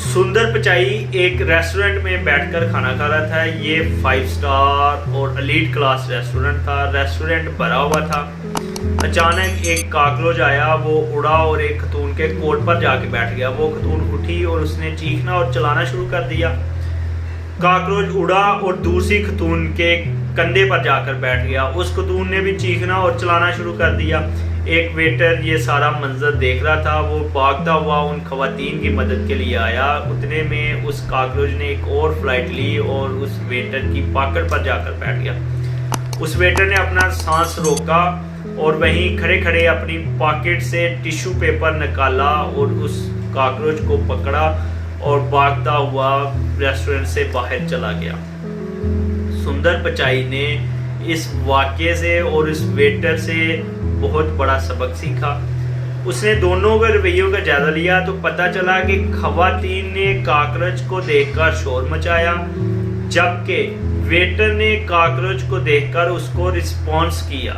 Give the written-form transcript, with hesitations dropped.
सुंदर पिचाई एक रेस्टोरेंट में बैठकर खाना खा रहा था। ये 5 स्टार और एलीट क्लास रेस्टोरेंट था। रेस्टोरेंट भरा हुआ था। अचानक एक काकरोच आया, वो उड़ा और एक खतून के कोट पर जाके बैठ गया। वो खतून उठी और उसने चीखना और चलाना शुरू कर दिया। काकरोच उड़ा और दूसरी खतून के कंधे पर जाकर बैठ गया। उस खतून ने भी चीखना और चलाना शुरू कर दिया। एक वेटर ये सारा मंजर देख रहा था। वो भागता हुआ उन खवातीन की मदद के लिए आया। उतने में उस काकरोच ने एक और फ्लाइट ली और उस वेटर की पॉकेट पर जाकर बैठ गया। उस वेटर ने अपना सांस रोका और वहीं खड़े खड़े अपनी पॉकेट से टिश्यू पेपर निकाला और उस काकरोच को पकड़ा और भागता हुआ रेस्टोरेंट से बाहर चला गया। सुंदर पिचाई ने इस वाक़ये से और इस वेटर से बहुत बड़ा सबक सीखा। उसने दोनों के रवैयों का जायजा लिया तो पता चला कि खवातीन ने काकरोच को देखकर शोर मचाया, जबकि वेटर ने काकरोच को देखकर उसको रिस्पॉन्स किया।